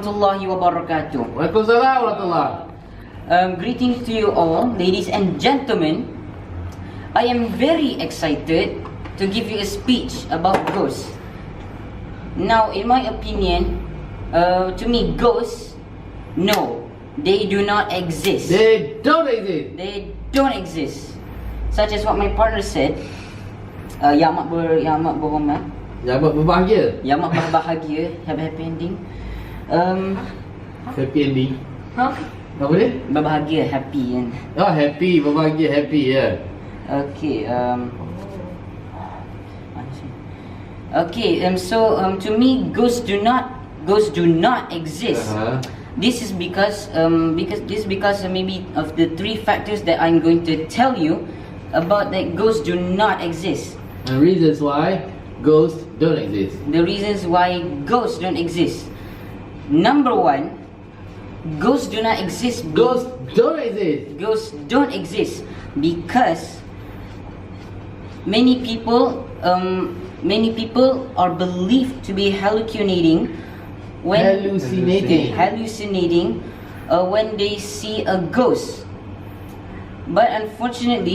warahmatullahi wabarakatuh. Waalaikumsalam warahmatullahi. Greetings to you all, ladies and gentlemen. I am very excited to give you a speech about ghosts. Now, in my opinion, to me, ghosts, no, they do not exist. They don't exist. They don't exist. Such as what my partner said. Yang amat berhormat. Yang berbahagia. Yang amat berbahagia. Happy ending. Happy ending. Huh? Apa dia? Berbahagia, happy kan. Oh, happy, berbahagia, happy, ya. Yeah. Okay, to me, ghosts do not exist. This is because maybe of the three factors that I'm going to tell you about that ghosts do not exist. And reasons why ghosts don't exist. The reasons why ghosts don't exist. Number one, ghosts do not exist. Ghosts don't exist. Ghosts don't exist because many people are believed to be hallucinating when when they see a ghost. But unfortunately,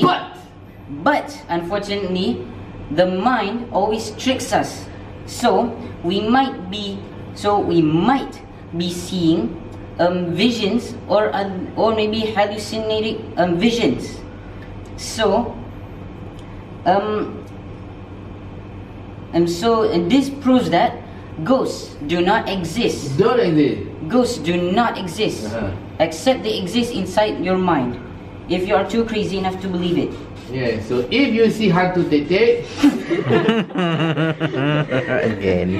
the mind always tricks us. So we might be seeing visions or maybe hallucinating visions. So this proves that ghosts do not exist. Don't exist. Ghosts do not exist, except they exist inside your mind. If you are too crazy enough to believe it. Yeah. So if you see hantu tete, again.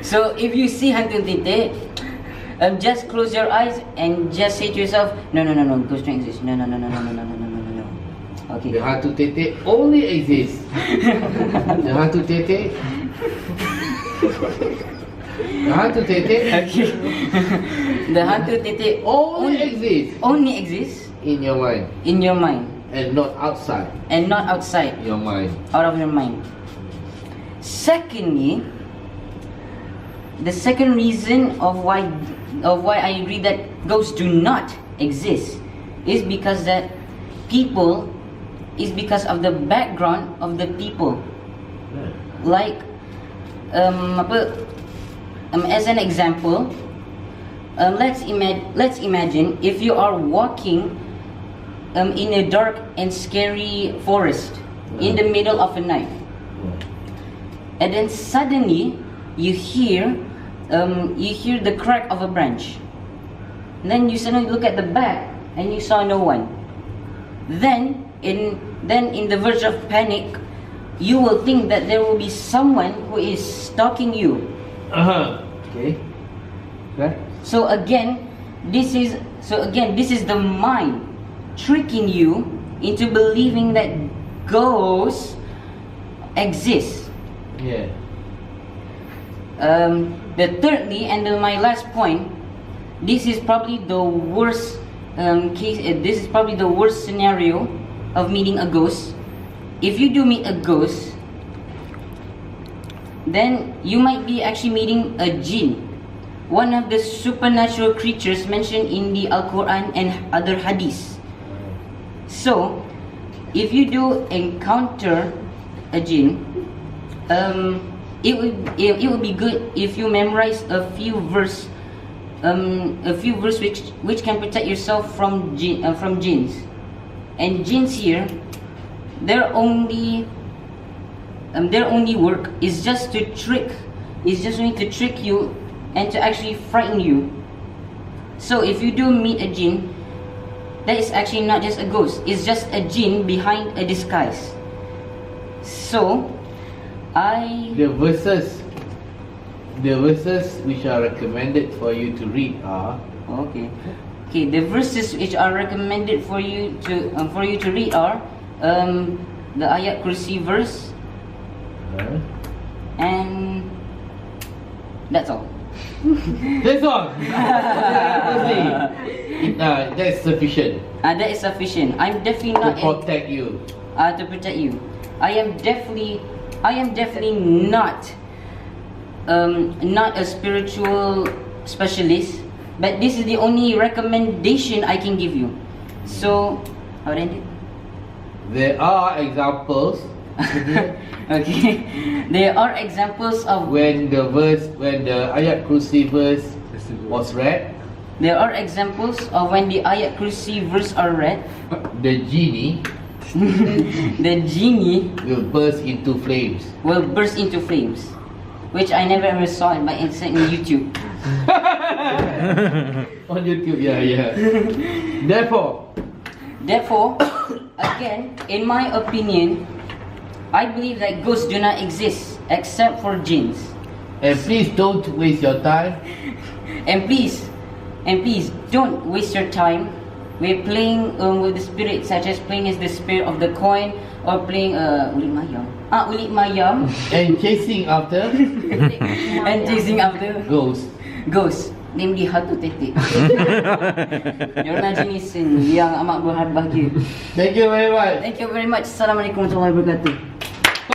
So if you see hantu tete, just close your eyes and just say to yourself, no, ghosts don't exist. No. Okay. The hantu tete only exists. The hantu tete. Okay. The hantu tete only exists in your mind. In your mind. And not outside. And not outside your mind. Out of your mind. Secondly, the second reason of why I agree that ghosts do not exist is because of the background of the people. Like as an example, let's imagine if you are walking in a dark and scary forest in the middle of the night, and then suddenly you hear the crack of a branch. And then you suddenly look at the back and you saw no one. Then in the verge of panic, you will think that there will be someone who is stalking you. Okay. So again, this is the mind tricking you into believing that ghosts exist. Yeah. The thirdly, and my last point, this is probably the worst case. This is probably the worst scenario of meeting a ghost. If you do meet a ghost, then you might be actually meeting a jinn, one of the supernatural creatures mentioned in the Al-Quran and other hadiths. So, if you do encounter a jinn, it would be good if you memorize a few verse which can protect yourself from jinns. And jinns here, their only work is just to trick you and to actually frighten you. So if you do meet a jinn, that is actually not just a ghost, it's just a jinn behind a disguise. So the verses which are recommended for you to read are the verses which are recommended for you to read are the Ayat Kursi verse, and that's all. That's all. That's sufficient. That is sufficient. I'm definitely not to protect you. To protect you. I am definitely not not a spiritual specialist, but this is the only recommendation I can give you. So, how do I end it? There are examples Okay, there are examples of when the ayat kursi verse was read, there are examples of when the ayat kursi verse are read, the genie the genie will burst into flames. will burst into flames, which I never ever saw it, but it's in YouTube. On YouTube, yeah. Therefore, again, in my opinion, I believe that ghosts do not exist except for jinns. And please don't waste your time. And please don't waste your time with playing with the spirit, such as playing as the spirit of the coin or playing ulit mayam And chasing after and chasing after ghosts. namely hantu tetek. Diorang jenis yang amat berbahagia. Thank you very much. Thank you very much. Assalamualaikum warahmatullahi wabarakatuh.